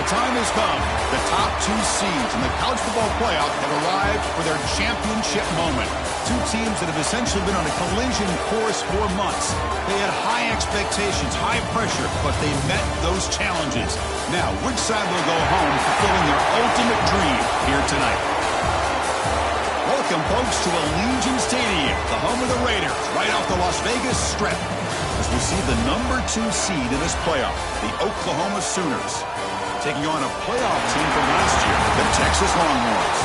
The time has come. The top two seeds in the college football playoff have arrived for their championship moment. Two teams that have essentially been on a collision course for months. They had high expectations, high pressure, but they met those challenges. Now, which side will go home fulfilling their ultimate dream here tonight? Welcome, folks, to Allegiant Stadium, the home of the Raiders, right off the Las Vegas Strip, as we see the number 2 seed in this playoff, the Oklahoma Sooners, taking on a playoff team from last year, the Texas Longhorns.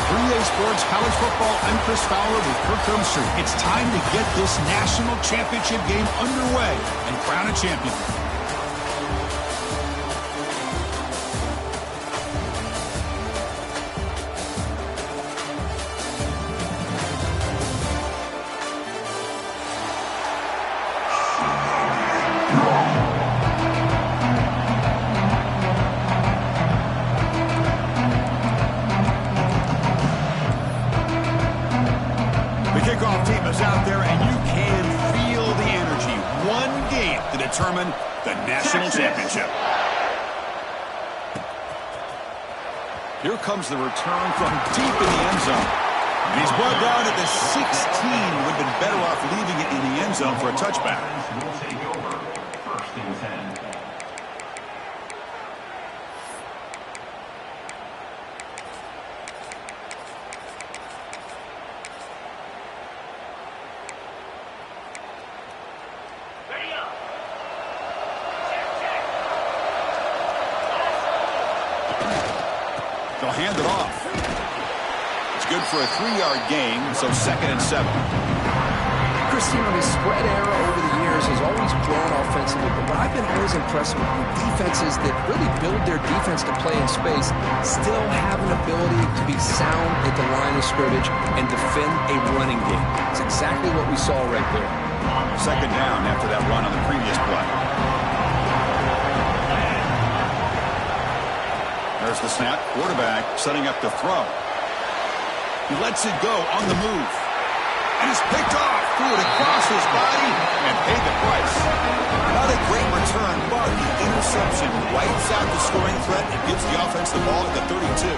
3A Sports College Football, I'm Chris Fowler with Kirk Street. It's time to get this national championship game underway and crown a champion. Out there, and you can feel the energy. One game to determine the national championship. Here comes the return from deep in the end zone. And he's brought down at the 16. Would have been better off leaving it in the end zone for a touchback. Will take over. First and 10. They'll hand it off. It's good for a 3-yard gain, so 2nd and 7. Christine, his spread era over the years has always grown offensively, but what I've been always impressed with defenses that really build their defense to play in space still have an ability to be sound at the line of scrimmage and defend a running game. It's exactly what we saw right there. 2nd down after that run on the previous play. There's the snap. Quarterback setting up the throw. He lets it go on the move. And it's picked off. Threw it across his body and paid the price. Not a great return, but the interception wipes out the scoring threat and gives the offense the ball at the 32.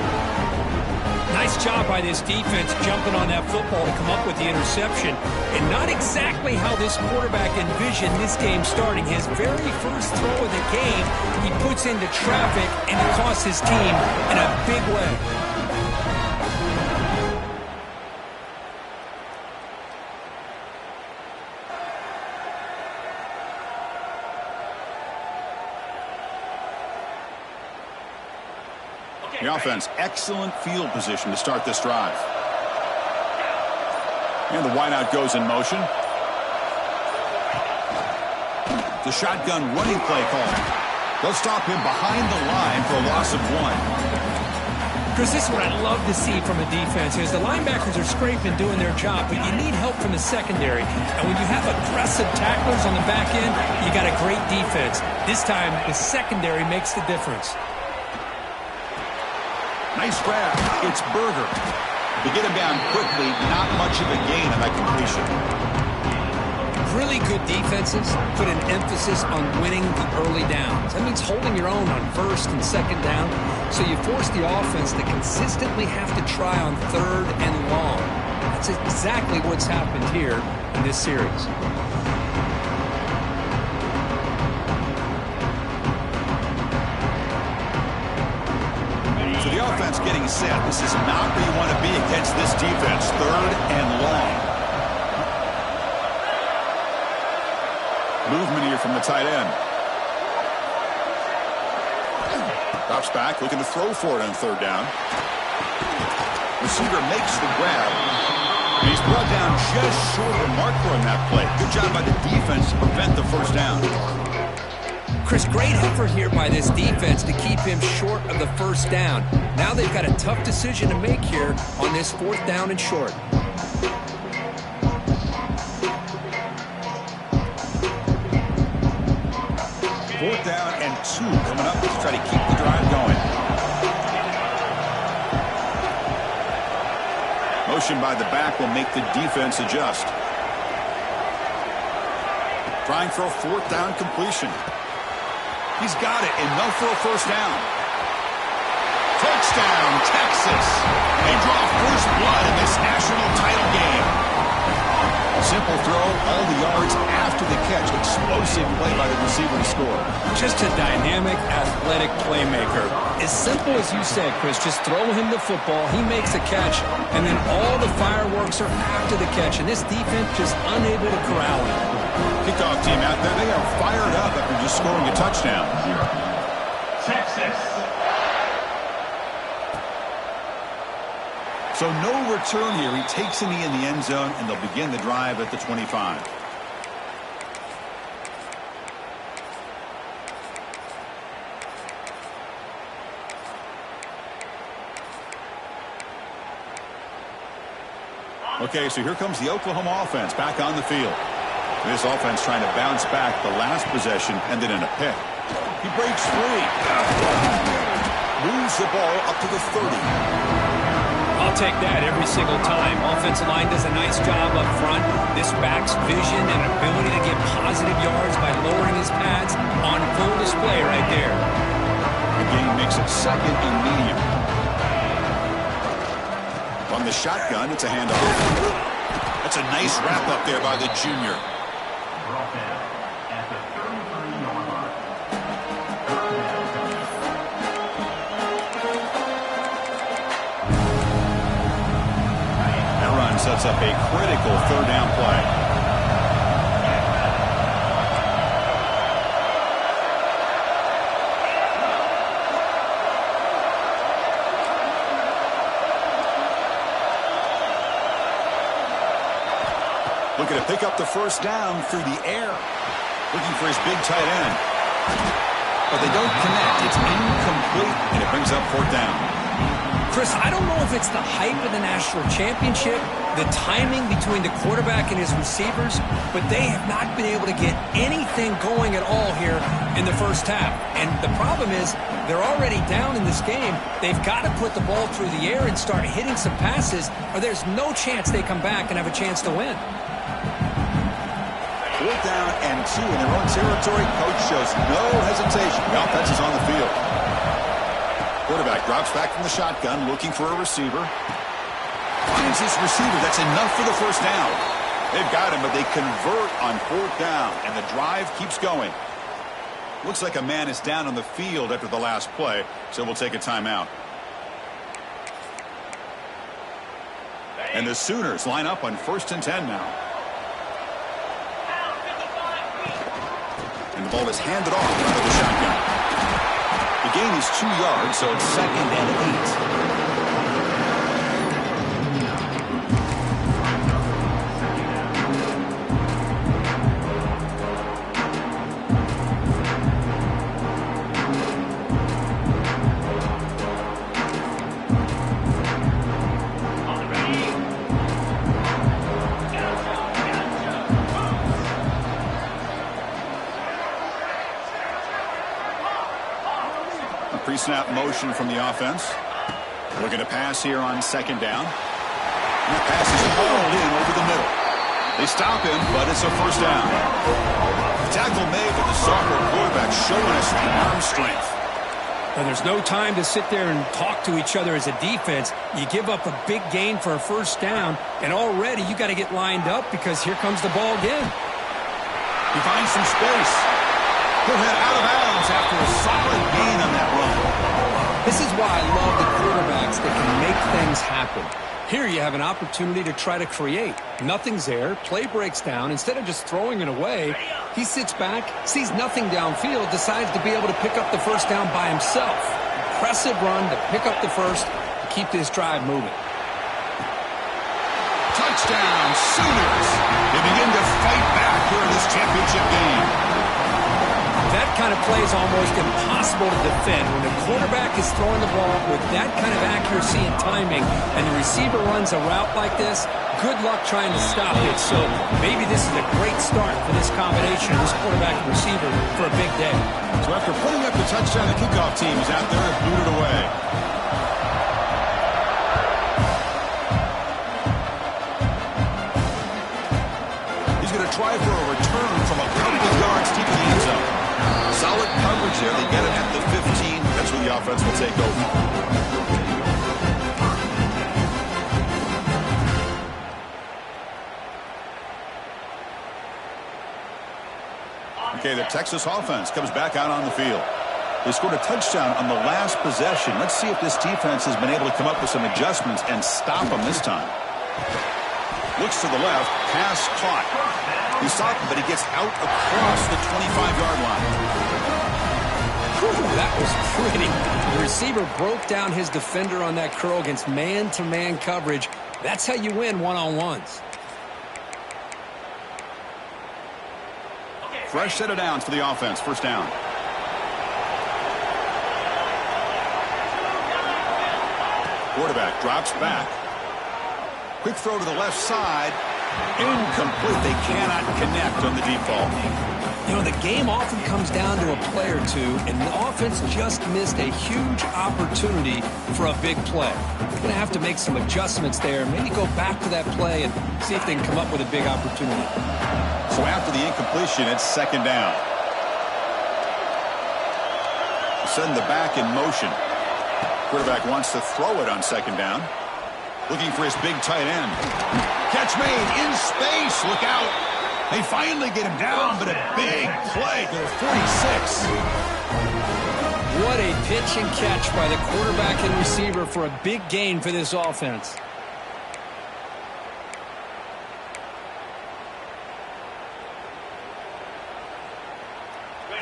Nice job by this defense jumping on that football to come up with the interception. And not exactly how this quarterback envisioned this game starting. His very first throw of the game, he puts into traffic, and it costs his team in a big way. The offense, excellent field position to start this drive. And the wideout goes in motion. The shotgun running play call. They'll stop him behind the line for a loss of 1. Chris, this is what I love to see from a defense is the linebackers are scraping, doing their job, but you need help from the secondary. And when you have aggressive tacklers on the back end, you got a great defense. This time, the secondary makes the difference. Nice grab. It's Berger. To get him down quickly, not much of a gain on that completion. Really good defenses put an emphasis on winning the early downs. That means holding your own on 1st and 2nd down. So you force the offense to consistently have to try on 3rd and long. That's exactly what's happened here in this series. So the offense getting set. This is not where you want to be against this defense. 3rd and long. Movement here from the tight end. Drops back, looking to throw for it on 3rd down. Receiver makes the grab. And he's brought down just short of the marker on that play. Good job by the defense to prevent the 1st down. Chris, great effort here by this defense to keep him short of the 1st down. Now they've got a tough decision to make here on this 4th down and short. 4th down and 2 coming up to try to keep the drive going. Motion by the back will make the defense adjust. Trying for a 4th down completion. He's got it, enough for a 1st down. Touchdown, Texas. They draw first blood in this national title game. Simple throw, all the yards after the catch. Explosive play by the receiver to score. Just a dynamic, athletic playmaker. As simple as you said, Chris, just throw him the football, he makes a catch, and then all the fireworks are after the catch, and this defense just unable to corral him. Kickoff team out there, they are fired up after just scoring a touchdown. Texas. So no return here. He takes a knee in the end zone, and they'll begin the drive at the 25. Okay, so here comes the Oklahoma offense back on the field. This offense trying to bounce back. The last possession ended in a pick. He breaks free. Moves the ball up to the 30. I'll take that every single time. Offensive line does a nice job up front. This back's vision and ability to get positive yards by lowering his pads on full display right there. The game makes it second and medium. On the shotgun, it's a handoff. That's a nice wrap up there by the junior. Brought down at the 33-yard line. That run sets up a critical third down play. Looking to pick up the first down through the air. Looking for his big tight end. But they don't connect. It's incomplete, and it brings up fourth down. Chris, I don't know if it's the hype of the national championship, the timing between the quarterback and his receivers, but they have not been able to get anything going at all here in the first half. And the problem is they're already down in this game. They've got to put the ball through the air and start hitting some passes, or there's no chance they come back and have a chance to win. Fourth down and 2 in their own territory. Coach shows no hesitation. The offense is on the field. Quarterback drops back from the shotgun, looking for a receiver. Finds his receiver. That's enough for the first down. They've got him, but they convert on fourth down, and the drive keeps going. Looks like a man is down on the field after the last play, so we'll take a timeout. And the Sooners line up on 1st and 10 now. And the ball is handed off out of the shotgun. The gain is 2 yards, so it's 2nd and 8. Pre-snap motion from the offense. Looking to pass here on 2nd down. And that pass is hauled in over the middle. They stop him, but it's a first down. The tackle made, but the sophomore quarterback showing us the arm strength. And there's no time to sit there and talk to each other as a defense. You give up a big gain for a first down, and already you got to get lined up because here comes the ball again. He finds some space. He'll head out of bounds after a solid gain on that run. This is why I love the quarterbacks that can make things happen. Here you have an opportunity to try to create. Nothing's there. Play breaks down. Instead of just throwing it away, he sits back, sees nothing downfield, decides to be able to pick up the first down by himself. Impressive run to pick up the first to keep this drive moving. Touchdown, Sooners. They begin to fight back here in this championship game. That kind of play is almost impossible to defend. When the quarterback is throwing the ball with that kind of accuracy and timing, and the receiver runs a route like this, good luck trying to stop it. So maybe this is a great start for this combination, this quarterback and receiver, for a big day. So after putting up the touchdown, the kickoff team is out there and booted away. He's going to try for a return from a couple of yards deep in the end zone. Solid coverage there. They get it at the 15. That's where the offense will take over. Okay, the Texas offense comes back out on the field. They scored a touchdown on the last possession. Let's see if this defense has been able to come up with some adjustments and stop them this time. Looks to the left, pass caught. He stopped him, but he gets out across the 25-yard line. Whew, that was pretty. The receiver broke down his defender on that curl against man-to-man coverage. That's how you win one-on-ones. Fresh set of downs for the offense. First down. Quarterback drops back. Quick throw to the left side. Incomplete. They cannot connect on the deep ball. You know, the game often comes down to a play or two, and the offense just missed a huge opportunity for a big play. They're going to have to make some adjustments there, maybe go back to that play and see if they can come up with a big opportunity. So after the incompletion, it's second down. Send the back in motion. Quarterback wants to throw it on second down. Looking for his big tight end. Catch made in space. Look out. They finally get him down, but a big play to the 46. What a pitch and catch by the quarterback and receiver for a big gain for this offense.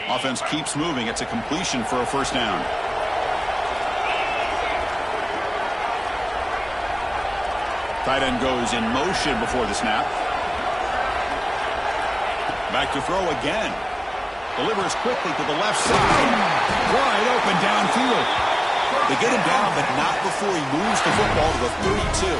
Offense keeps moving. It's a completion for a first down. Tight end goes in motion before the snap. Back to throw again. Delivers quickly to the left side. Wide open downfield. They get him down, but not before he moves the football to the 32.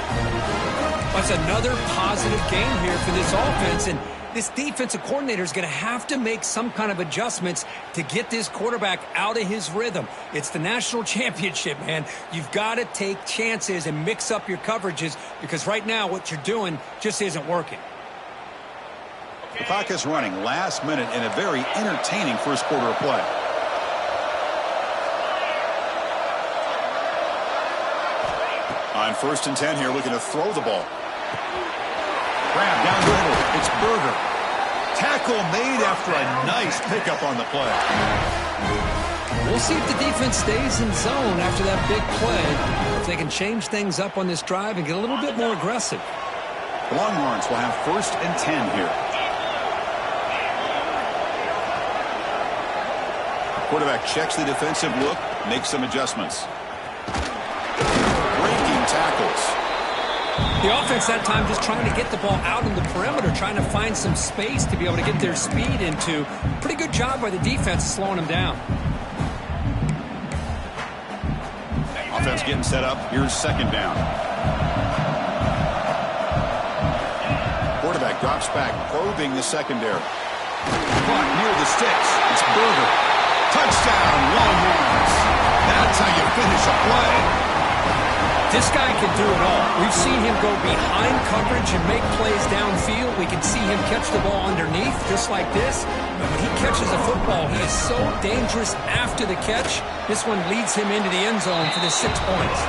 That's another positive game here for this offense, and this defensive coordinator is going to have to make some kind of adjustments to get this quarterback out of his rhythm. It's the national championship, man. You've got to take chances and mix up your coverages because right now what you're doing just isn't working. The clock is running last minute in a very entertaining first quarter of play. On 1st and 10 here, looking to throw the ball. Grab down the middle. It's Berger. Tackle made after a nice pickup on the play. We'll see if the defense stays in zone after that big play. If they can change things up on this drive and get a little bit more aggressive. The Longhorns will have 1st and 10 here. Quarterback checks the defensive look, makes some adjustments. Breaking tackles. The offense that time just trying to get the ball out on the perimeter, trying to find some space to be able to get their speed into. Pretty good job by the defense slowing them down. Offense getting set up. Here's second down. Quarterback drops back, probing the secondary. Caught near the sticks. It's Berger. Touchdown, Longhorns. That's how you finish a play. This guy can do it all. We've seen him go behind coverage and make plays downfield. We can see him catch the ball underneath just like this. But when he catches a football, he is so dangerous after the catch. This one leads him into the end zone for the 6 points.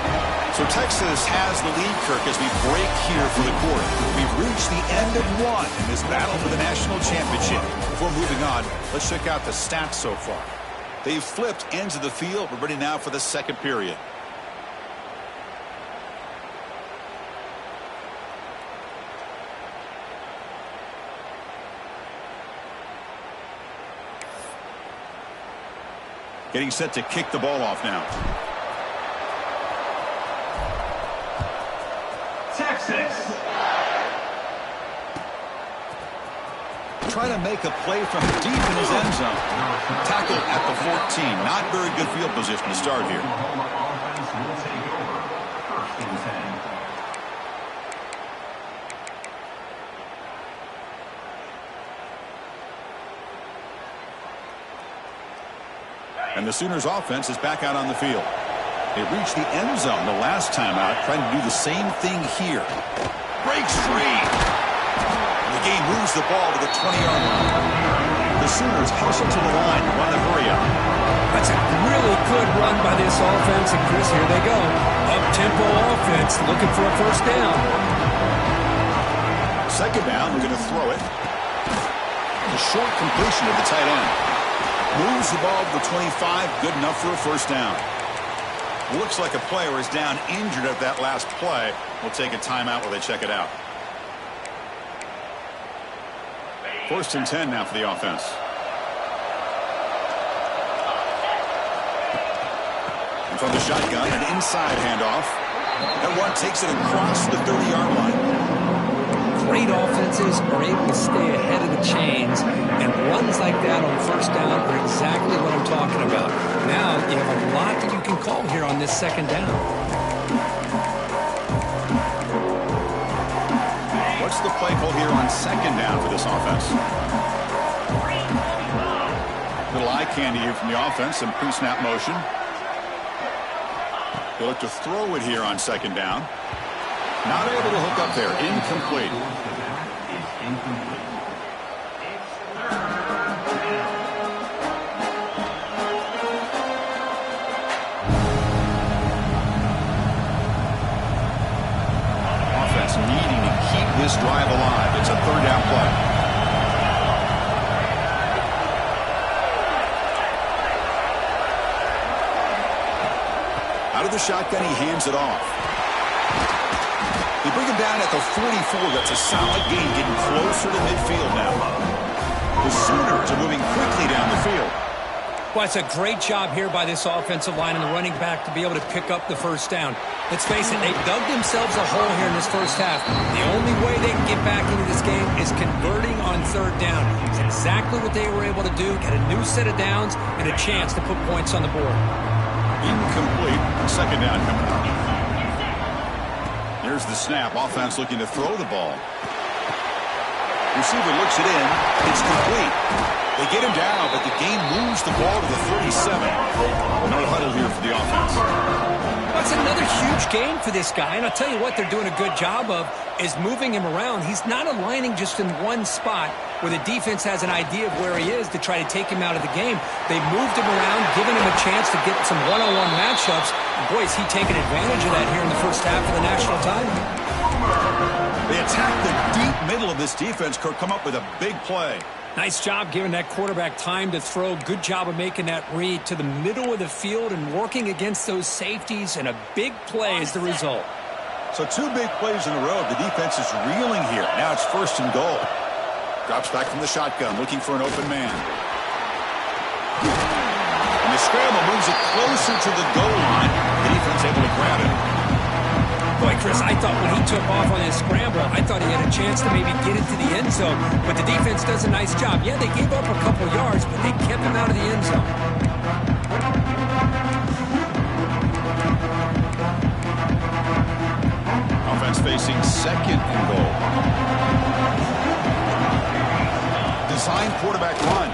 So Texas has the lead, Kirk, as we break here for the quarter. We've reached the end of one in this battle for the national championship. Before moving on, let's check out the stats so far. They've flipped ends of the field. We're ready now for the second period. Getting set to kick the ball off now. Texas. Try to make a play from deep in his end zone. Tackled at the 14. Not very good field position to start here. Offense will take over. 1st and 10. And the Sooners offense is back out on the field. They reached the end zone the last time out, trying to do the same thing here. Breaks free. The game moves the ball to the 20-yard line. The Sooners hustle to the line, want to hurry up. That's a really good run by this offense. And Chris, here they go. Up-tempo offense, looking for a first down. Second down, we're going to throw it. The short completion of the tight end. Moves the ball to the 25. Good enough for a first down. Looks like a player is down injured at that last play. We'll take a timeout while they check it out. 1st and 10 now for the offense. And from the shotgun, an inside handoff. That one takes it across the 30-yard line. Great offenses are able to stay ahead of the chains, and runs like that on first down are exactly what I'm talking about. Now you have a lot that you can call here on this second down. What's the play call here on second down for this offense? Little eye candy here from the offense, some pre-snap motion. They look to throw it here on second down. Not able to hook up there. Incomplete. Offense needing to keep this drive alive. It's a 3rd down play. Out of the shotgun, he hands it off. They bring him down at the 44. That's a solid gain, getting closer to midfield now. The Sooners are moving quickly down the field. Well, it's a great job here by this offensive line and the running back to be able to pick up the first down. Let's face it, they've dug themselves a hole here in this first half. The only way they can get back into this game is converting on 3rd down. It's exactly what they were able to do, get a new set of downs and a chance to put points on the board. Incomplete. 2nd down coming up. Here's the snap. Offense looking to throw the ball. Receiver looks it in. It's complete. They get him down, but the game moves the ball to the 37. No huddle here for the offense. That's another huge gain for this guy, and I'll tell you what they're doing a good job of is moving him around. He's not aligning just in one spot where the defense has an idea of where he is to try to take him out of the game. They've moved him around, given him a chance to get some one-on-one matchups. And boy, is he taking advantage of that here in the first half of the national title. They attack the deep middle of this defense. Kirk come up with a big play. Nice job giving that quarterback time to throw. Good job of making that read to the middle of the field and working against those safeties, and a big play is the result. So 2 big plays in a row. The defense is reeling here. Now it's 1st and goal. Drops back from the shotgun, looking for an open man. And the scramble moves it closer to the goal line. The defense able to grab it. Boy, Chris, I thought when he took off on his scramble, I thought he had a chance to maybe get into the end zone. But the defense does a nice job. Yeah, they gave up a couple yards, but they kept him out of the end zone. Offense facing 2nd and goal. Design quarterback run.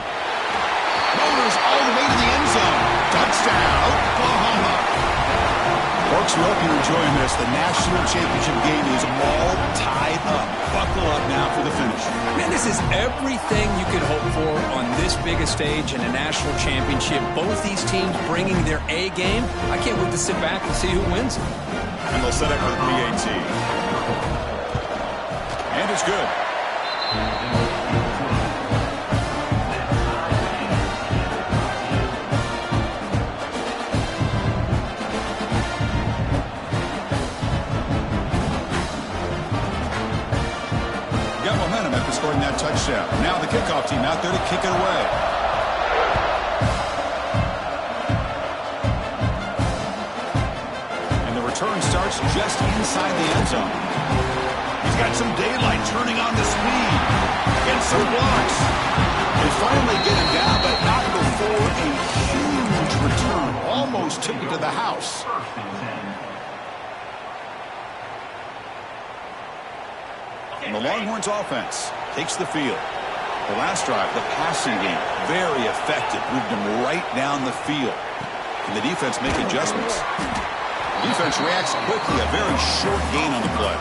Motors all the way to the end zone. Touchdown, Oklahoma. Folks, we hope you're enjoying this. The national championship game is all tied up. Buckle up now for the finish. Man, this is everything you could hope for on this big a stage in a national championship. Both these teams bringing their A game. I can't wait to sit back and see who wins. And they'll set up for the PAT. And it's good. Got momentum after scoring that touchdown. Now the kickoff team out there to kick it away. And the return starts just inside the end zone. He's got some daylight, turning on the speed. Gets some blocks. They finally get him down, but not before a huge return. Almost took it to the house. And the Longhorns offense takes the field. The last drive, the passing game, very effective. Moved them right down the field. And the defense make adjustments. Defense reacts quickly. A very short gain on the play.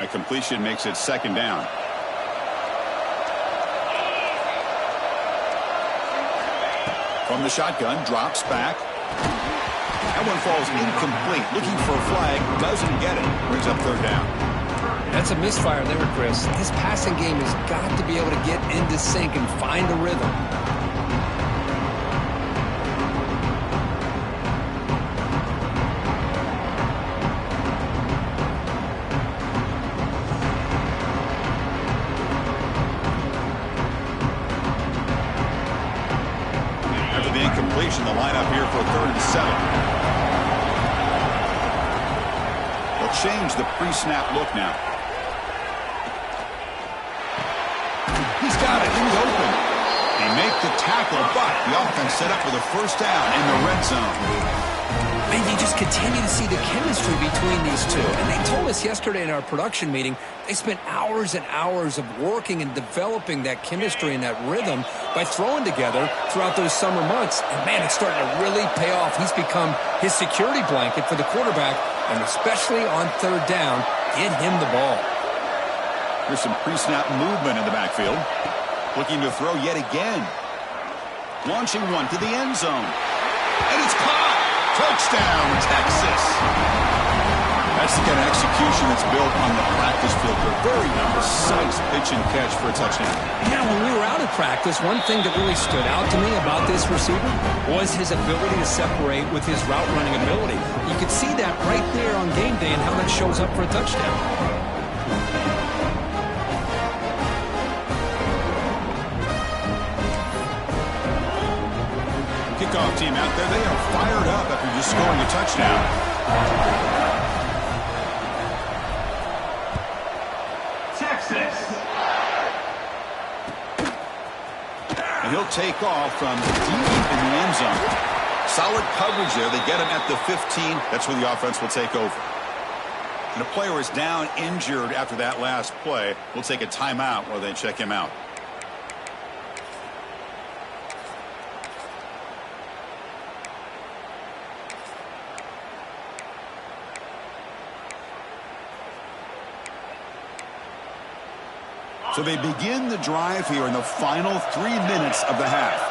A completion makes it 2nd down. From the shotgun, drops back. That That one falls incomplete. Looking for a flag. Doesn't get it. Brings up third down. That's a misfire there, Chris. This passing game has got to be able to get into sync and find a rhythm. After the incompletion, the lineup here for 3rd and 7. They'll change the pre-snap look now. He's got it in the open. They make the tackle, but the offense set up for the first down in the red zone. Man, you just continue to see the chemistry between these two. And they told us yesterday in our production meeting, they spent hours and hours of working and developing that chemistry and that rhythm by throwing together throughout those summer months. And man, it's starting to really pay off. He's become his security blanket for the quarterback, and especially on third down, get him the ball. There's some pre-snap movement in the backfield. Looking to throw yet again. Launching one to the end zone. And it's caught! Touchdown, Texas! That's the kind of execution that's built on the practice field. A very precise pitch and catch for a touchdown. Yeah, when we were out at practice, one thing that really stood out to me about this receiver was his ability to separate with his route running ability. You could see that right there on game day and how that shows up for a touchdown. Kickoff team out there, they are fired up after just scoring a touchdown. Texas. And he'll take off from deep in the end zone. Solid coverage there. They get him at the 15. That's where the offense will take over. And a player is down injured after that last play. We'll take a timeout while they check him out. So they begin the drive here in the final 3 minutes of the half.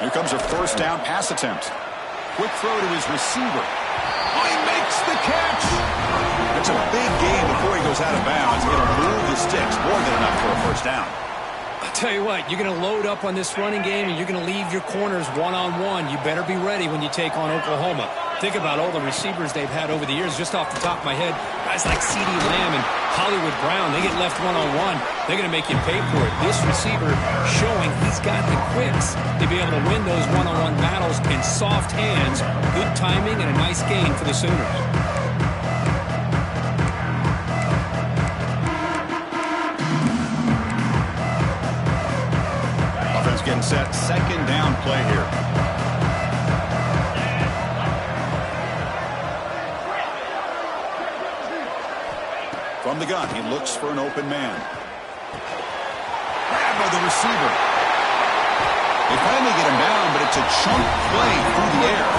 Here comes a first down pass attempt. Quick throw to his receiver. Oh, he makes the catch. That's a big gain before he goes out of bounds. It'll move the sticks more than enough for a first down. I'll tell you what, you're going to load up on this running game and you're going to leave your corners one-on-one. You better be ready when you take on Oklahoma. Think about all the receivers they've had over the years. Just off the top of my head, guys like CeeDee Lamb and Hollywood Brown, they get left one-on-one. They're going to make you pay for it. This receiver showing he's got the quicks to be able to win those one-on-one battles in soft hands. Good timing and a nice gain for the Sooners. Offense getting set. Second down play here. From the gun, he looks for an open man. Grabbed by the receiver. They finally get him down, but it's a chunk play through the air.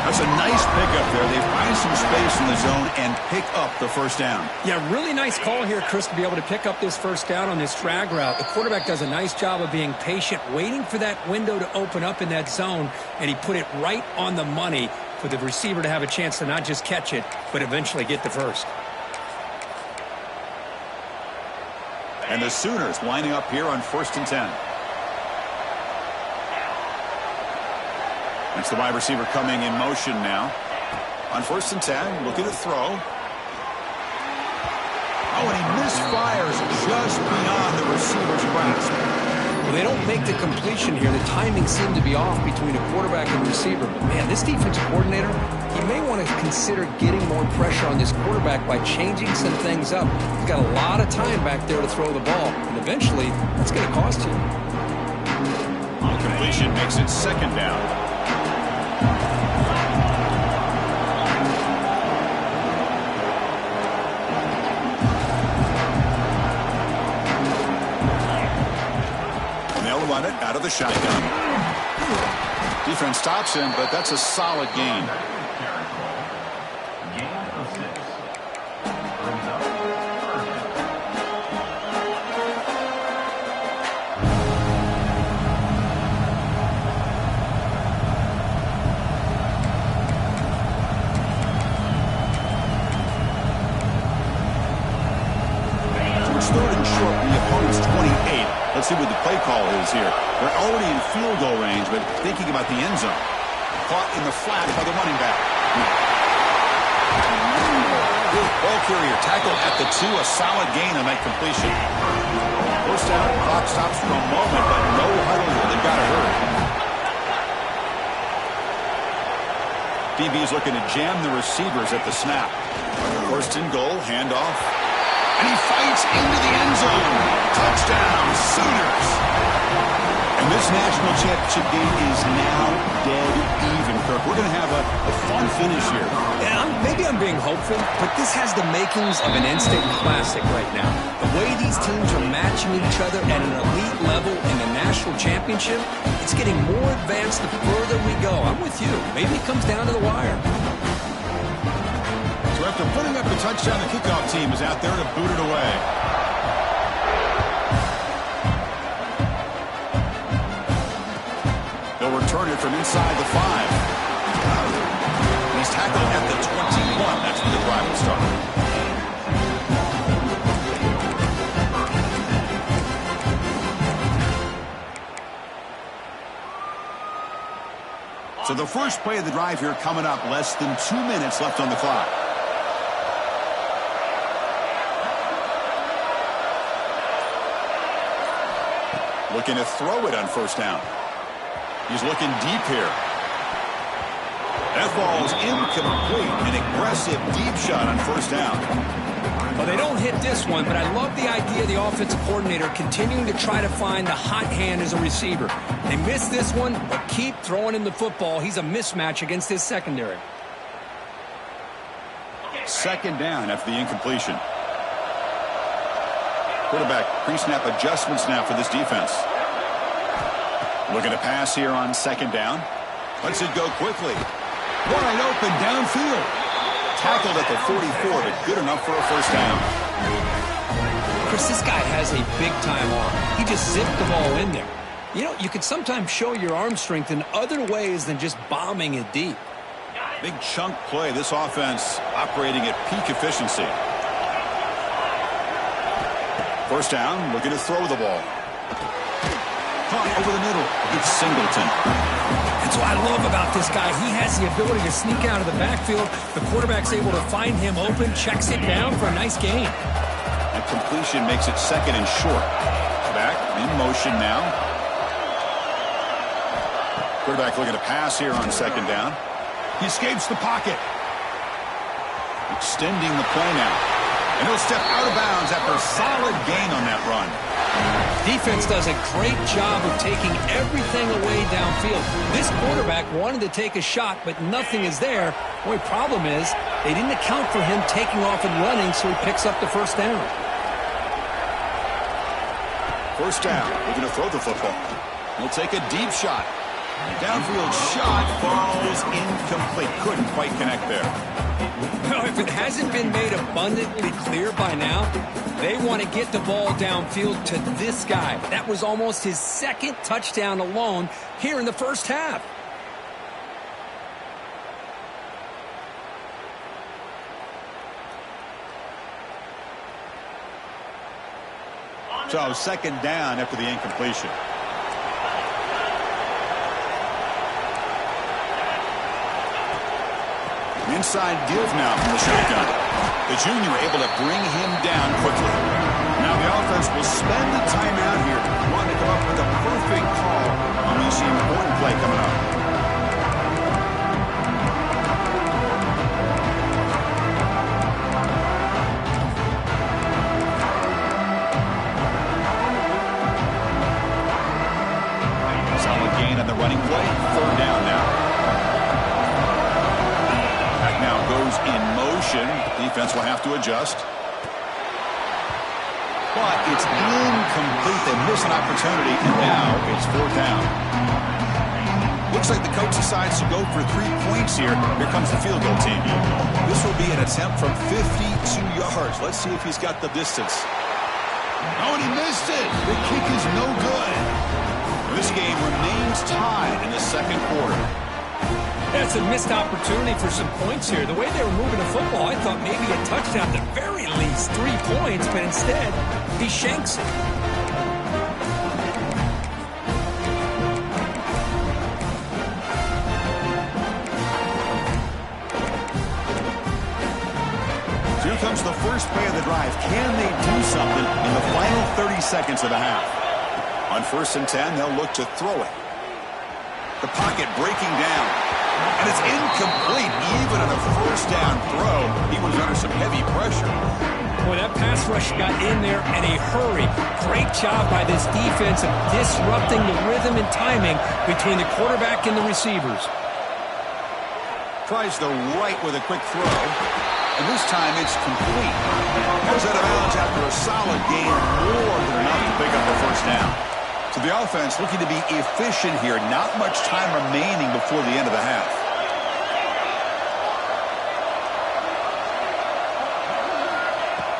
That's a nice pickup there. They find some space in the zone and pick up the first down. Yeah, really nice call here, Chris, to be able to pick up this first down on this drag route. The quarterback does a nice job of being patient, waiting for that window to open up in that zone, and he put it right on the money for the receiver to have a chance to not just catch it, but eventually get the first. And the Sooners lining up here on 1st and 10. It's the wide receiver coming in motion now. On 1st and 10, looking to throw. Oh, and he misfires just beyond the receiver's grasp. Well, they don't make the completion here. The timing seemed to be off between a quarterback and receiver. But, man, this defensive coordinator, he may want to consider getting more pressure on this quarterback by changing some things up. He's got a lot of time back there to throw the ball, and eventually that's going to cost you. Completion makes it second down. Run it out of the shotgun. Defense stops him, but that's a solid gain. Let's see what the play call is here. They're already in field goal range, but thinking about the end zone. Caught in the flat by the running back. Ball carrier tackled at the 2, a solid gain on that completion. First down, clock stops for a moment, but no huddle here. They've got to hurry. DB's looking to jam the receivers at the snap. First and goal, handoff. And he fights into the end zone. Touchdown, Sooners. And this national championship game is now dead even, Kirk. We're going to have a fun finish here. Yeah, maybe I'm being hopeful, but this has the makings of an instant classic right now. The way these teams are matching each other at an elite level in the national championship, it's getting more advanced the further we go. I'm with you. Maybe it comes down to the wire. So after putting up the touchdown, the kickoff team is out there to boot it away. They'll return it from inside the 5. He's tackled at the 21. That's where the drive will start. So the first play of the drive here coming up. Less than 2 minutes left on the clock. Looking to throw it on first down. He's looking deep here. That ball's incomplete. An aggressive deep shot on first down. Well, they don't hit this one, but I love the idea of the offensive coordinator continuing to try to find the hot hand as a receiver. They miss this one, but keep throwing him the football. He's a mismatch against his secondary. Second down after the incompletion. Quarterback pre-snap adjustments now for this defense. Looking to pass here on second down. Lets it go quickly. Wide open downfield. Tackled at the 44, but good enough for a first down. Chris, this guy has a big-time arm. He just zipped the ball in there. You know, you can sometimes show your arm strength in other ways than just bombing it deep. Big chunk play. This offense operating at peak efficiency. First down, looking to throw the ball. Caught over the middle. It's Singleton. That's what I love about this guy. He has the ability to sneak out of the backfield. The quarterback's able to find him open, checks it down for a nice gain. That completion makes it second and short. Back in motion now. Quarterback looking to pass here on second down. He escapes the pocket. Extending the play now. And he'll step out of bounds after a solid gain on that run. Defense does a great job of taking everything away downfield. This quarterback wanted to take a shot, but nothing is there. The only problem is they didn't account for him taking off and running, so he picks up the first down. First down. We're going to throw the football. He'll take a deep shot. Downfield shot falls incomplete. Couldn't quite connect there. Well, if it hasn't been made abundantly clear by now, they want to get the ball downfield to this guy. That was almost his second touchdown alone here in the first half. So second down after the incompletion. Inside give now from the shotgun. The junior able to bring him down quickly. Now the offense will spend the timeout here, wanting to come up with a perfect call on this important play coming up. Solid gain on the running play. Third down now. Goes in motion. Defense will have to adjust. But it's incomplete. They miss an opportunity, and now it's fourth down. Looks like the coach decides to go for 3 points here. Here comes the field goal team. This will be an attempt from 52 yards. Let's see if he's got the distance. Oh, and he missed it. The kick is no good. This game remains tied in the second quarter. That's a missed opportunity for some points here. The way they were moving the football, I thought maybe a touchdown, at the very least 3 points, but instead, he shanks it. Here comes the first play of the drive. Can they do something in the final 30 seconds of the half? On 1st and 10, they'll look to throw it. The pocket breaking down. And it's incomplete. Even on a first down throw, he was under some heavy pressure. Boy, that pass rush got in there in a hurry. Great job by this defense of disrupting the rhythm and timing between the quarterback and the receivers. Tries the right with a quick throw. And this time it's complete. Goes out of bounds after a solid gain, more than enough to pick up the first down. So the offense looking to be efficient here. Not much time remaining before the end of the half.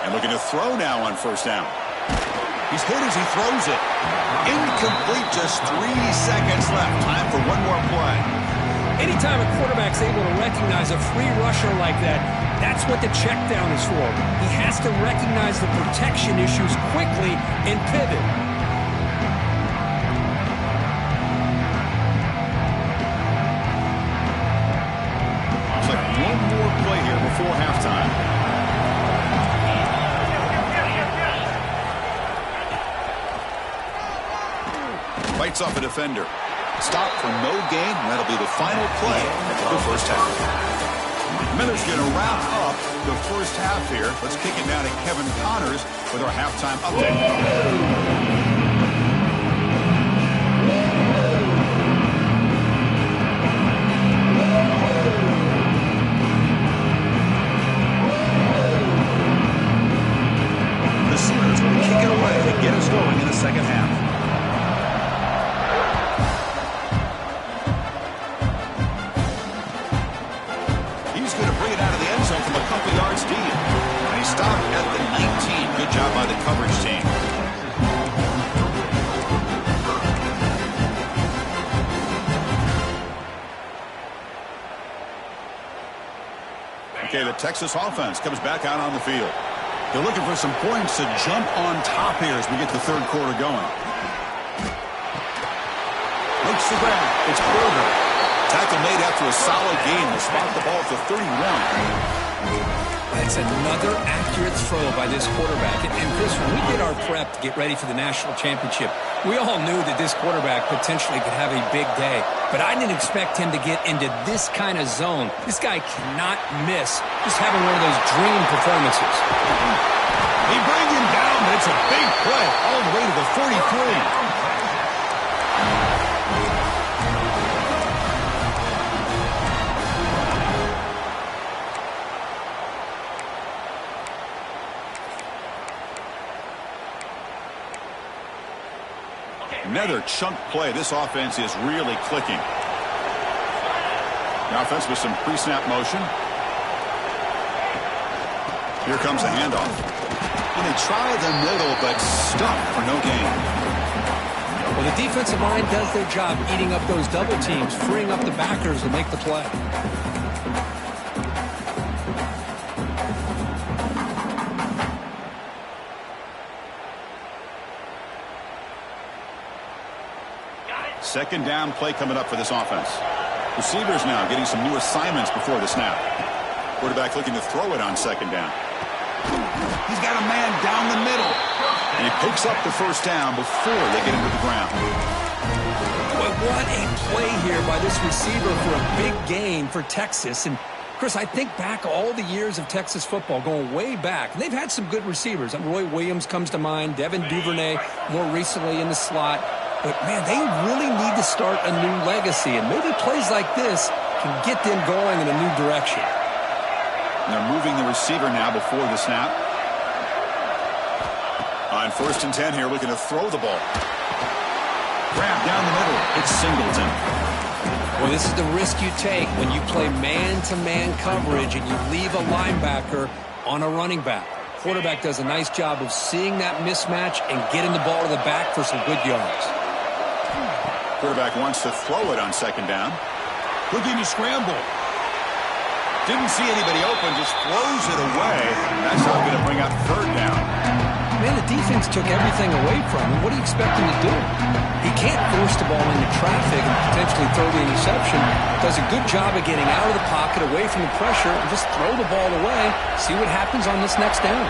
And looking to throw now on 1st down. He's hit as he throws it. Incomplete, just 3 seconds left. Time for one more play. Anytime a quarterback's able to recognize a free rusher like that, that's what the check down is for. He has to recognize the protection issues quickly and pivot. Looks like one more play here before halftime. Bites off a defender. Stop for no gain, and that'll be the final play of the first half. Miller's going to wrap up the first half here. Let's kick it down to Kevin Connors with our halftime update. The Sooners will kick it away to get us going in the second half. From a couple yards deep. And he stopped at the 19. Good job by the coverage team. Okay, the Texas offense comes back out on the field. They're looking for some points to jump on top here as we get the third quarter going. Looks the grab. It's Porter. Tackle made after a solid gain to spot the ball at the 31. That's another accurate throw by this quarterback. And Chris, when we did our prep to get ready for the national championship, we all knew that this quarterback potentially could have a big day. But I didn't expect him to get into this kind of zone. This guy cannot miss just having one of those dream performances. They bring him down, but it's a big play all the way to the 43. Another chunk play. This offense is really clicking. The offense with some pre-snap motion. Here comes the handoff. And they try the middle, but stuck for no gain. Well, the defensive line does their job eating up those double teams, freeing up the backers to make the play. Second down play coming up for this offense. Receivers now getting some new assignments before the snap. Quarterback looking to throw it on second down. He's got a man down the middle. And he picks up the first down before they get into the ground. Boy, what a play here by this receiver for a big gain for Texas. And Chris, I think back all the years of Texas football, going way back. And they've had some good receivers. Roy Williams comes to mind, Devin Duvernay more recently in the slot. But, man, they really need to start a new legacy. And maybe plays like this can get them going in a new direction. And they're moving the receiver now before the snap. On 1st and 10 here, looking to throw the ball. Grab down the middle. It's Singleton. Well, this is the risk you take when you play man-to-man coverage and you leave a linebacker on a running back. Quarterback does a nice job of seeing that mismatch and getting the ball to the back for some good yards. Quarterback wants to throw it on second down. Looking to scramble. Didn't see anybody open, just throws it away. That's not going to bring up third down. man, the defense took everything away from him. What do you expect him to do? He can't force the ball into traffic and potentially throw the interception. Does a good job of getting out of the pocket, away from the pressure, and just throw the ball away. See what happens on this next down.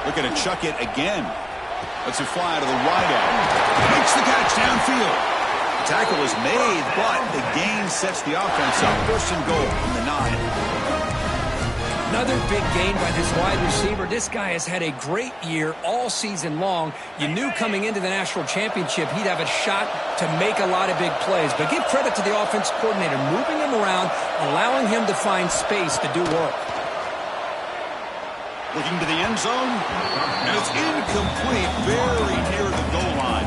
Looking to chuck it again. Lets it fly to the wideout. Makes the catch downfield. The tackle is made, but the gain sets the offense up. First and goal from the 9. Another big gain by this wide receiver. This guy has had a great year all season long. You knew coming into the national championship he'd have a shot to make a lot of big plays. But give credit to the offense coordinator, moving him around, allowing him to find space to do work. Looking to the end zone, and it's incomplete, very near the goal line.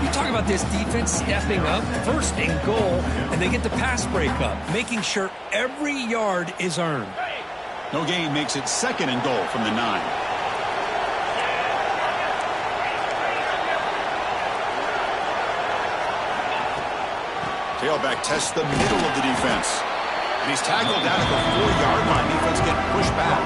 You talk about this defense stepping up, first and goal, and they get the pass breakup, making sure every yard is earned. No gain makes it second and goal from the 9. Tailback tests the middle of the defense. And he's tackled down at the 4-yard line. Defense getting pushed back.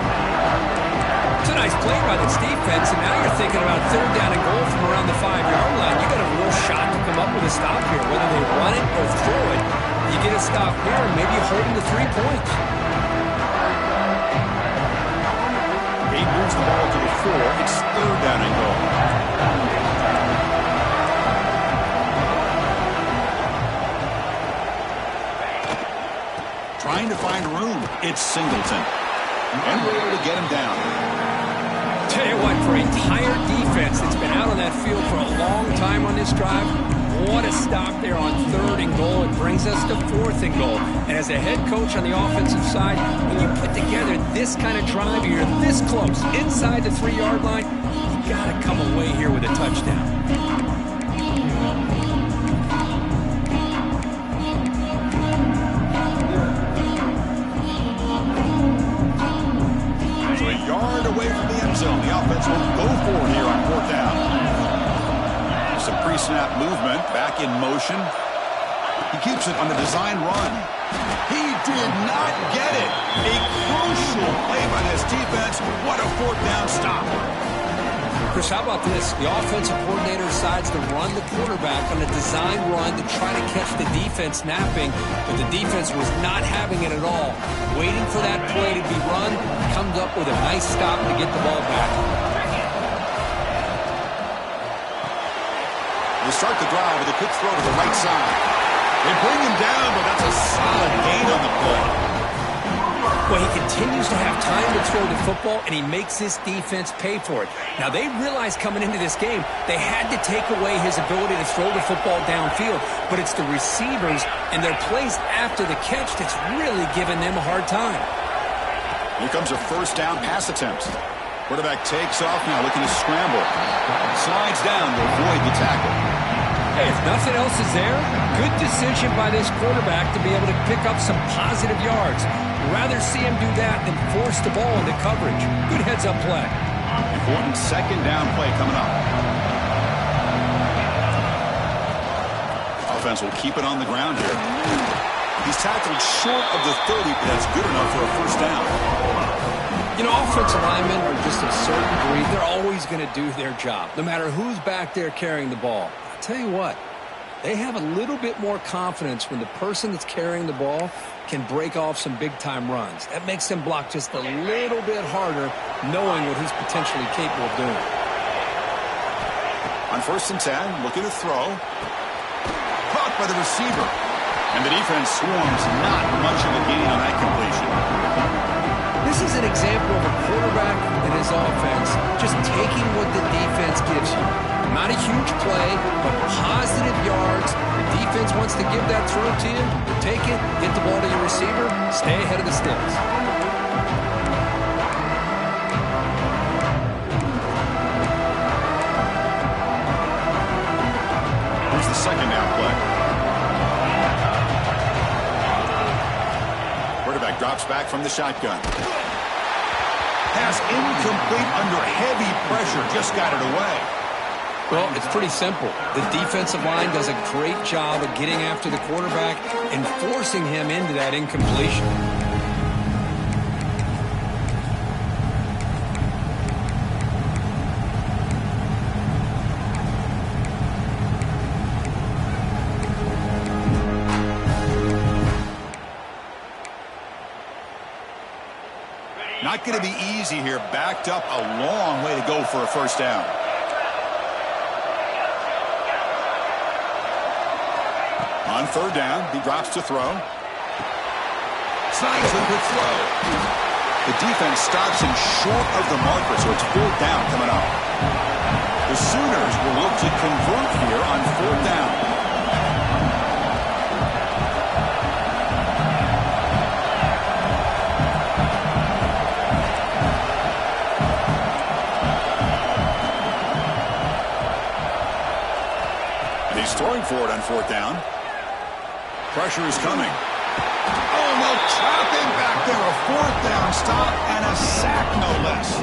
It's a nice play by this defense, and now you're thinking about third down and goal from around the 5-yard line. You got a real shot to come up with a stop here, whether they run it or throw it. You get a stop here, and maybe you hold them to 3 points. He moves the ball to the 4. It's third down and goal. Trying to find room. It's Singleton. And we're able to get him down. Tell you what, for a tired defense that's been out on that field for a long time on this drive, what a stop there on third and goal. It brings us to fourth and goal. And as a head coach on the offensive side, when you put together this kind of drive, you're this close, inside the 3-yard line, you got to come away here with a touchdown. Away from the end zone. The offense will go for it here on fourth down. Some pre-snap movement, back in motion. He keeps it on the design run. He did not get it. A crucial play by this defense. What a fourth down stop. Chris, how about this? The offensive coordinator decides to run the quarterback on a design run to try to catch the defense napping, but the defense was not having it at all. Waiting for that play to be run, comes up with a nice stop to get the ball back. They start the drive with a quick throw to the right side. They bring him down, but that's a solid gain on the play. Well, he continues to have time to throw the football, and he makes this defense pay for it. Now, they realized coming into this game they had to take away his ability to throw the football downfield, but it's the receivers and their plays after the catch that's really giving them a hard time. Here comes a first down pass attempt. Quarterback takes off now, looking to scramble. Slides down to avoid the tackle. Hey, if nothing else is there, good decision by this quarterback to be able to pick up some positive yards. Rather see him do that than force the ball into coverage. Good heads-up play. Important second down play coming up. Offense will keep it on the ground here. He's tackled short of the 30, but that's good enough for a first down. You know, offensive linemen are just a certain breed. They're always going to do their job, no matter who's back there carrying the ball. I'll tell you what, they have a little bit more confidence when the person that's carrying the ball can break off some big-time runs. That makes them block just a little bit harder, knowing what he's potentially capable of doing. On first and 10, looking to throw. Caught by the receiver. And the defense swarms, not much of a gain on that completion. This is an example of a quarterback and his offense just taking what the defense gives you. Not a huge play, but positive yards. The defense wants to give that throw to you. You take it, get the ball to your receiver, stay ahead of the sticks. Here's the second down play. Quarterback drops back from the shotgun. Pass incomplete under heavy pressure. Just got it away. Well, it's pretty simple. The defensive line does a great job of getting after the quarterback and forcing him into that incompletion. Not going to be easy here. Backed up a long way to go for a first down. On third down, he drops to throw. Slides a good throw. The defense stops him short of the marker, so it's fourth down coming up. The Sooners will look to convert here on fourth down. He's throwing for it on fourth down. Pressure is coming. Oh, no, trapping back there. A fourth down stop and a sack, no less.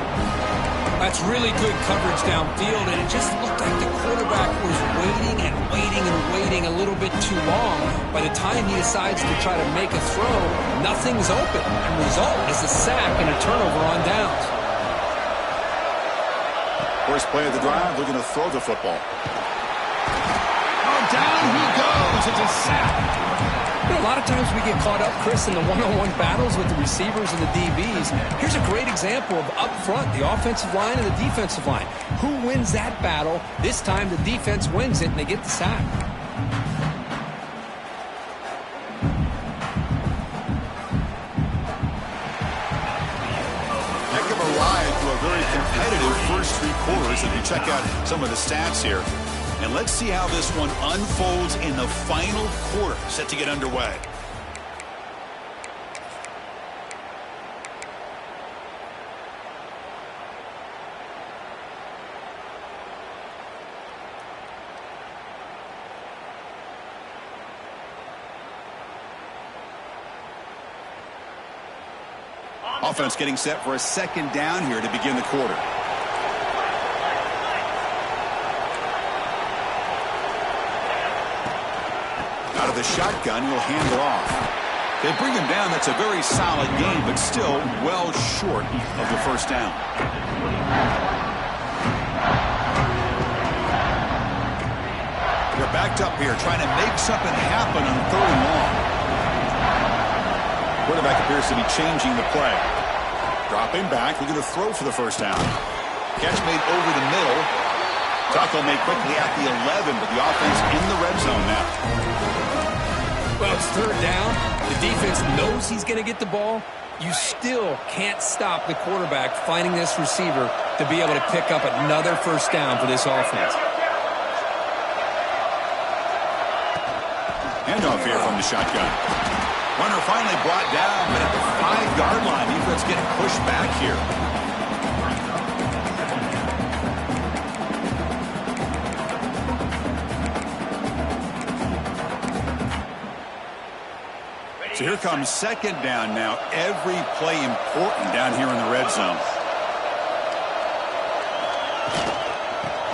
That's really good coverage downfield, and it just looked like the quarterback was waiting and waiting and waiting a little bit too long. By the time he decides to try to make a throw, nothing's open. And the result is a sack and a turnover on downs. First play of the drive, they're going to throw the football. Down he goes. It's a sack. You know, a lot of times we get caught up, Chris, in the one-on-one battles with the receivers and the DBs. Here's a great example of up front, the offensive line and the defensive line. Who wins that battle? This time the defense wins it, and they get the sack. Heck of a ride through a very competitive first three quarters. If you check out some of the stats here. And let's see how this one unfolds in the final quarter, set to get underway. Offense getting set for a second down here to begin the quarter. Out of the shotgun, he'll hand it off. They bring him down. That's a very solid game, but still well short of the first down. They're backed up here, trying to make something happen on third and long. Quarterback appears to be changing the play. Dropping back, looking to throw for the first down. Catch made over the middle. Tackle made quickly at the 11, but the offense in the red zone now. Well, it's third down. The defense knows he's going to get the ball. You still can't stop the quarterback finding this receiver to be able to pick up another first down for this offense. Handoff here from the shotgun. Runner finally brought down, but at the 5-yard line, defense getting pushed back here. So here comes second down now. Every play important down here in the red zone.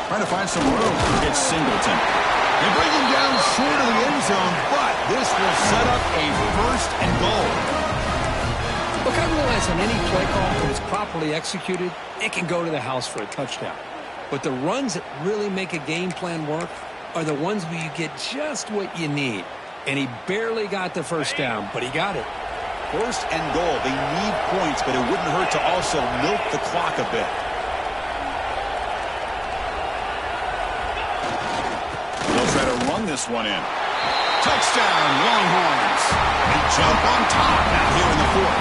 Trying to find some room. It's Singleton. They bring him down short of the end zone, but this will set up a first and goal. Look, I realize on any play call that is properly executed, it can go to the house for a touchdown. But the runs that really make a game plan work are the ones where you get just what you need. And he barely got the first down, but he got it. First and goal. They need points, but it wouldn't hurt to also milk the clock a bit. They'll try to run this one in. Touchdown, Longhorns. They jump on top now here in the fourth.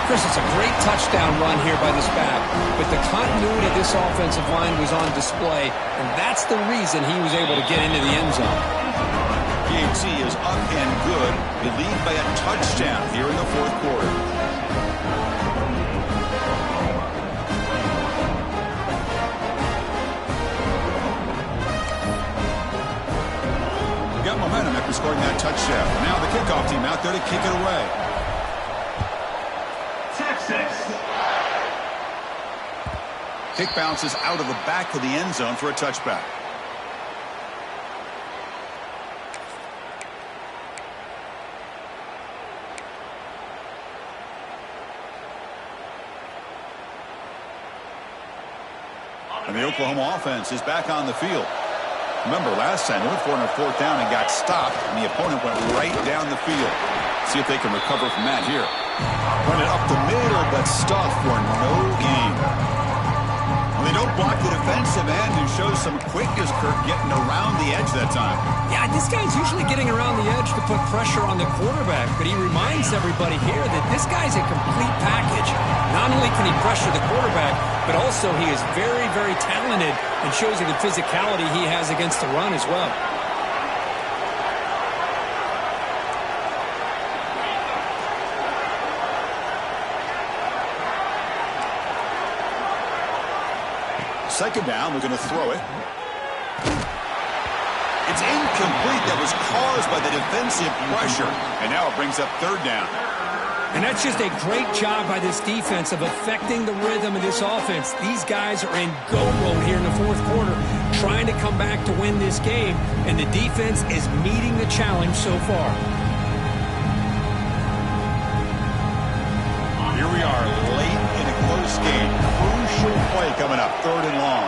Chris, it's a great touchdown run here by this back, but the continuity of this offensive line was on display, and that's the reason he was able to get into the end zone. PHC is up and good. They lead by a touchdown here in the fourth quarter. Got momentum after scoring that touchdown. Now the kickoff team out there to kick it away. Kick bounces out of the back of the end zone for a touchback. And the Oklahoma offense is back on the field. Remember, last time they went for it on 4th down and got stopped, and the opponent went right down the field. See if they can recover from that here. Run it up the middle, but stuffed for no gain. Well, they don't block the defensive end, who shows some quickness, Kirk, getting around the edge that time. Yeah, this guy's usually getting around the edge to put pressure on the quarterback, but he reminds everybody here that this guy's a complete package. Not only can he pressure the quarterback, but also he is very, very talented and shows you the physicality he has against the run as well. Second down, we're going to throw it. It's incomplete. That was caused by the defensive pressure. And now it brings up 3rd down. And that's just a great job by this defense of affecting the rhythm of this offense. These guys are in go mode here in the 4th quarter, trying to come back to win this game, and the defense is meeting the challenge so far. Here we are, late in a close game. Crucial play coming up, 3rd and long.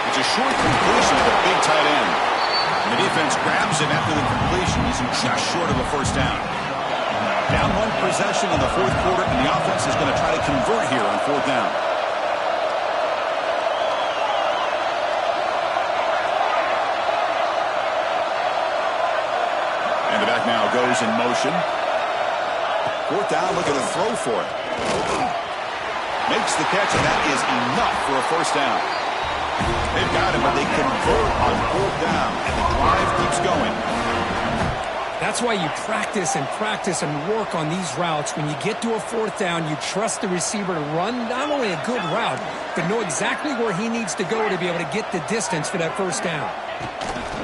It's a short completion to the big tight end. The defense grabs him after the completion. He's just short of a 1st down. Down 1 possession in the 4th quarter, and the offense is going to try to convert here on 4th down. And the back now goes in motion. 4th down, looking to throw for it. Makes the catch, and that is enough for a 1st down. They've got him, but they convert on 4th down, and the drive keeps going. That's why you practice and work on these routes. When you get to a 4th down, you trust the receiver to run not only a good route, but know exactly where he needs to go to be able to get the distance for that 1st down.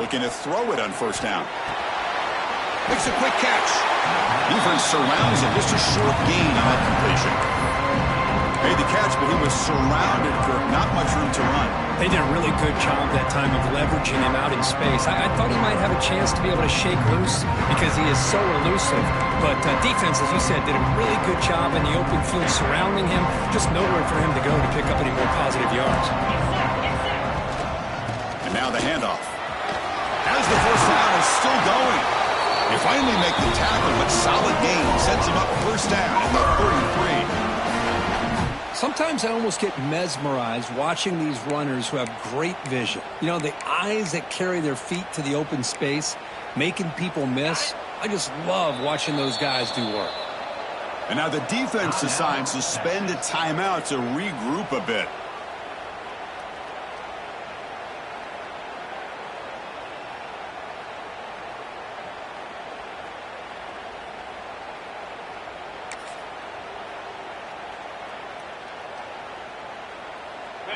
Looking to throw it on 1st down. Makes a quick catch. Defense surrounds him. Just a short gain on that completion. Made the catch, but he was surrounded, Kirk. Not much room to run. They did a really good job that time of leveraging him out in space. I thought he might have a chance to be able to shake loose because he is so elusive. But defense, as you said, did a really good job in the open field surrounding him. Just nowhere for him to go to pick up any more positive yards. And now the handoff. As the 1st down is still going. They finally make the tackle, but solid gain sends him up 1st down at the 33. Sometimes I almost get mesmerized watching these runners who have great vision. You know, the eyes that carry their feet to the open space, making people miss. I just love watching those guys do work. And now the defense decides to spend a timeout to regroup a bit.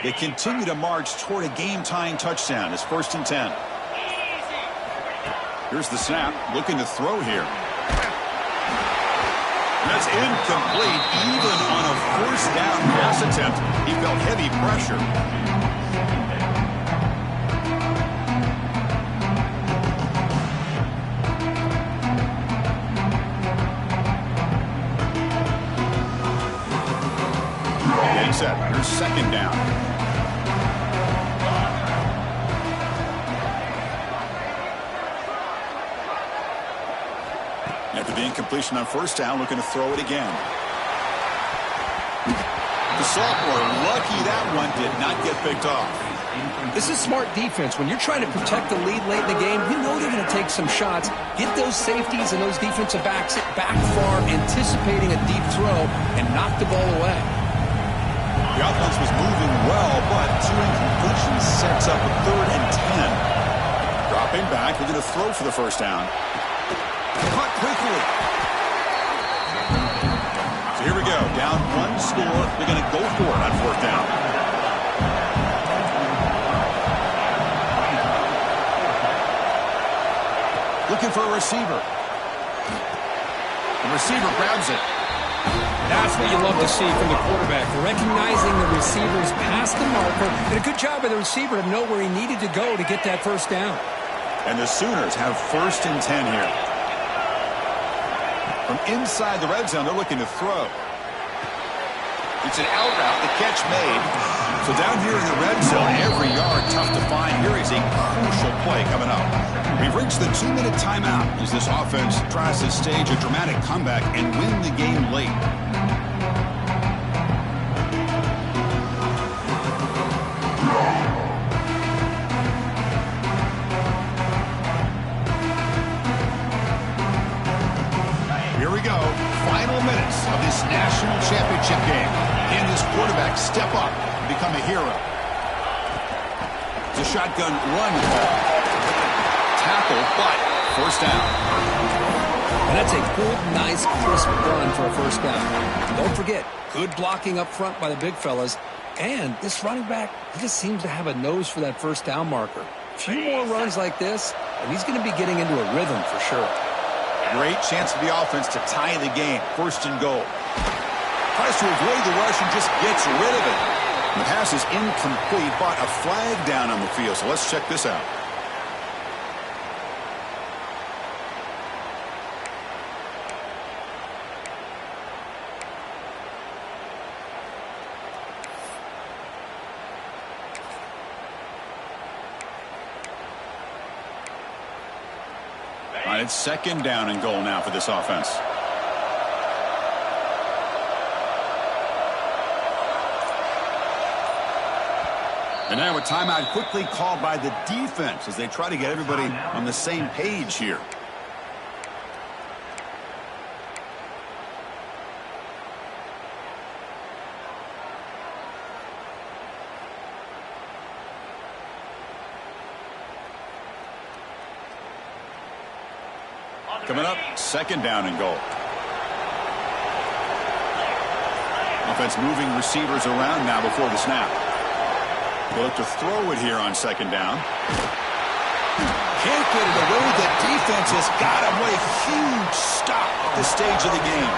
They continue to march toward a game-tying touchdown. It's 1st and 10. Here's the snap. Looking to throw here. That's incomplete. Even on a 1st down pass attempt, he felt heavy pressure. Getting set. Here's 2nd down. After the incompletion on 1st down, looking to throw it again. The sophomore, lucky that one did not get picked off. This is smart defense. When you're trying to protect the lead late in the game, you know they're going to take some shots. Get those safeties and those defensive backs back far, anticipating a deep throw, and knock the ball away. The offense was moving well, but 2 incompletions sets up a 3rd and 10. Dropping back, we're going to throw for the 1st down. Cut quickly. So here we go. Down 1 score. They're going to go for it on 4th down. Looking for a receiver. The receiver grabs it. That's what you love to see from the quarterback, recognizing the receiver's past the marker, and a good job by the receiver to know where he needed to go to get that first down. And the Sooners have 1st and 10 here. From inside the red zone, they're looking to throw. It's an out route, the catch made. So down here in the red zone, every yard tough to find. Here is a crucial play coming up. We've reached the 2-minute timeout as this offense tries to stage a dramatic comeback and win the game late. Here we go. Final minutes of this national championship game. Can this quarterback step up and become a hero? It's a shotgun run call. Tackle, but first down. And that's a good, nice, crisp run for a first down. Don't forget, good blocking up front by the big fellas. And this running back, he just seems to have a nose for that first down marker. A few more runs like this, and he's going to be getting into a rhythm for sure. Great chance for the offense to tie the game. 1st and goal. Tries to avoid the rush and just gets rid of it. The pass is incomplete, but a flag down on the field. So let's check this out. All right, it's 2nd down and goal now for this offense. And now a timeout quickly called by the defense as they try to get everybody on the same page here. Coming up, 2nd down and goal. Offense moving receivers around now before the snap. They'll look to throw it here on 2nd down. Can't get it away. The defense has got him. What a huge stop at this stage of the game.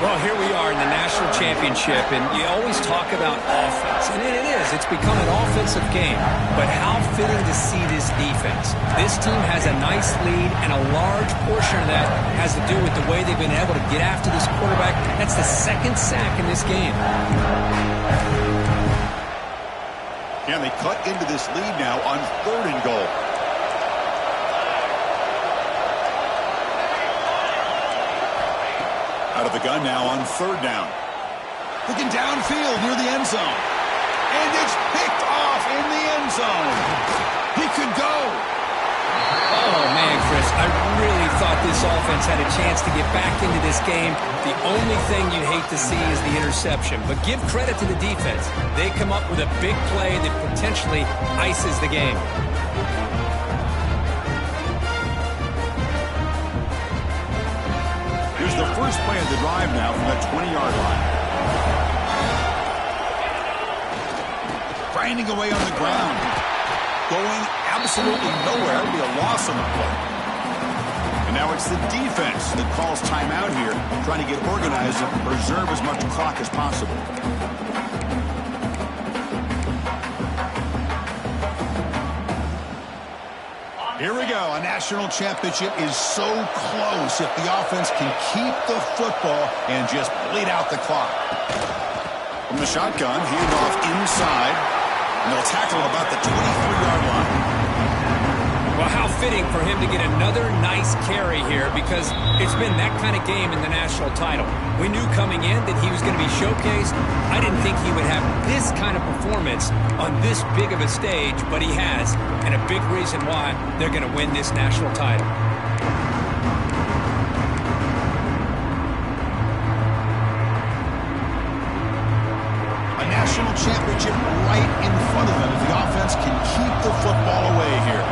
Well, here we are in the national championship, and you always talk about offense. And it is. It's become an offensive game. But how fitting to see this defense. This team has a nice lead, and a large portion of that has to do with the way they've been able to get after this quarterback. That's the 2nd sack in this game. And they cut into this lead now on 3rd and goal. Out of the gun now on 3rd down. Looking downfield near the end zone. And it's picked off in the end zone. He could go. Oh, man, Chris, I really thought this offense had a chance to get back into this game. The only thing you'd hate to see is the interception. But give credit to the defense. They come up with a big play that potentially ices the game. Here's the first play of the drive now from the 20-yard line. Grinding away on the ground. Going absolutely nowhere. It'll be a loss on the play. And now it's the defense that calls timeout here, trying to get organized and preserve as much clock as possible. Here we go. A national championship is so close if the offense can keep the football and just bleed out the clock. From the shotgun, handoff inside, and they'll tackle about the 23-yard line. Well, how fitting for him to get another nice carry here, because it's been that kind of game in the national title. We knew coming in that he was going to be showcased. I didn't think he would have this kind of performance on this big of a stage, but he has, and a big reason why they're going to win this national title. A national championship right in front of them if the offense can keep the football away here.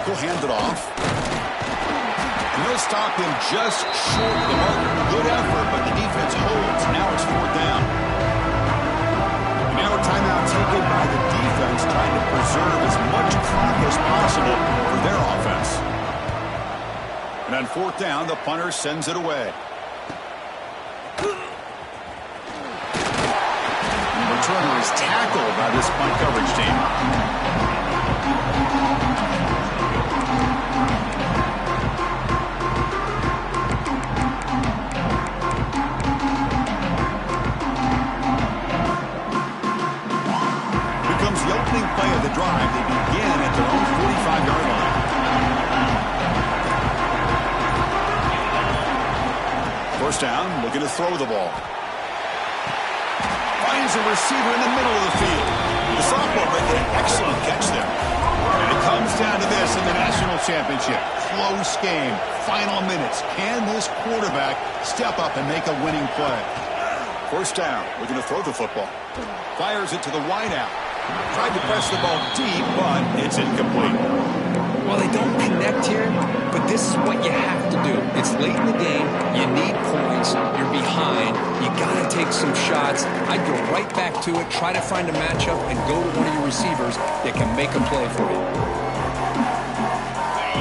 He'll hand it off. And they'll stop him just short of the marker. Good effort, but the defense holds. Now it's 4th down. And now a timeout taken by the defense, trying to preserve as much clock as possible for their offense. And on 4th down, the punter sends it away. returner is tackled by this punt coverage team. Here comes the opening play of the drive. They begin at their own 45-yard line. First down, looking to throw the ball. Finds a receiver in the middle of the field. The sophomore making an excellent catch there. And it comes down to this in the national championship. Close game, final minutes. Can this quarterback step up and make a winning play? First down, looking to throw the football. Fires it to the wideout. Tried to press the ball deep, but it's incomplete. Well, they don't connect here, but this is what you have to do. It's late in the game. You need points. You're behind. You got to take some shots. I'd go right back to it, try to find a matchup, and go to one of your receivers that can make a play for you.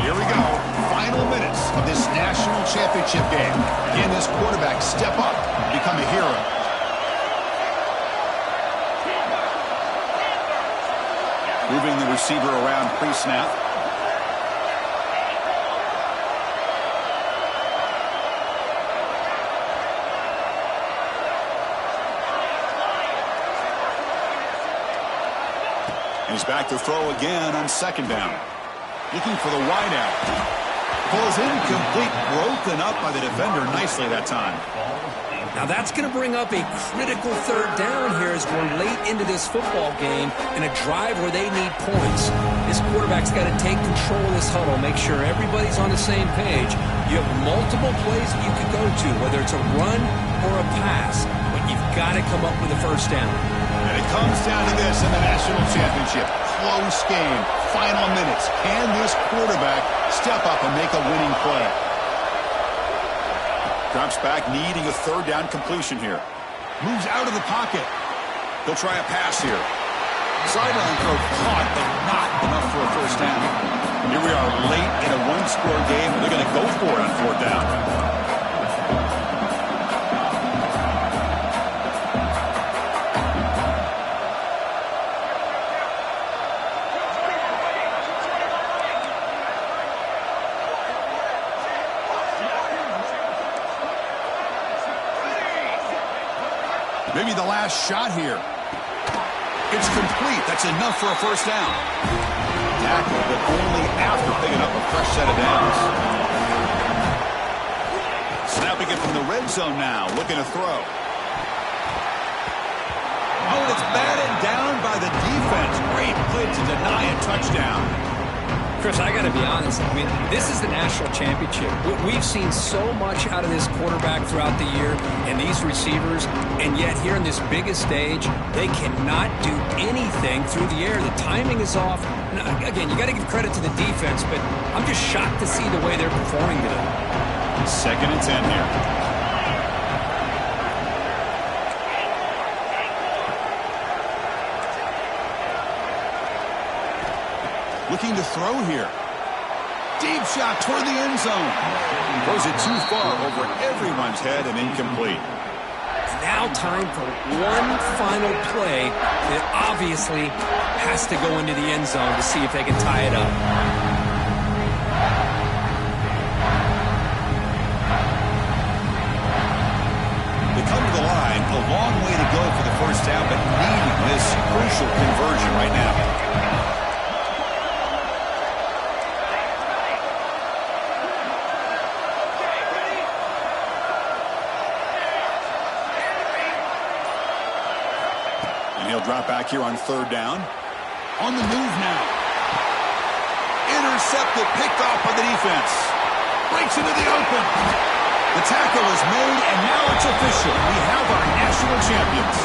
Here we go. Final minutes of this national championship game. Can this quarterback step up and become a hero? Moving the receiver around pre-snap. He's back to throw again on second down. Looking for the wideout. Pulls incomplete, broken up by the defender nicely that time. Now that's going to bring up a critical third down here as we're late into this football game in a drive where they need points. This quarterback's got to take control of this huddle, make sure everybody's on the same page. You have multiple plays that you could go to, whether it's a run or a pass, but you've got to come up with a first down. And it comes down to this in the national championship. Close game, final minutes. Can this quarterback step up and make a winning play? Drops back, needing a third down completion here. Moves out of the pocket. He'll try a pass here. Sideline throw caught, but not enough for a first down. Here we are late in a one-score game. They're going to go for it on fourth down. Maybe the last shot here. It's complete. That's enough for a first down. Tackle, but only after picking up a fresh set of downs. Snapping it from the red zone now. Looking to throw. Oh, and it's batted down by the defense. Great play to deny a touchdown. Chris, I got to be honest. I mean, this is the national championship. We've seen so much out of this quarterback throughout the year and these receivers, and yet here on this biggest stage, they cannot do anything through the air. The timing is off. Now, again, you got to give credit to the defense, but I'm just shocked to see the way they're performing today. 2nd and 10 here. Looking to throw here. Deep shot toward the end zone. Throws it too far over everyone's head and incomplete. Now time for one final play that obviously has to go into the end zone to see if they can tie it up. They come to the line, a long way to go for the first down, but needing this crucial conversion right now. Drop back here on third down. On the move now. Intercepted, picked off by the defense. Breaks into the open. The tackle is made, and now it's official. We have our national champions.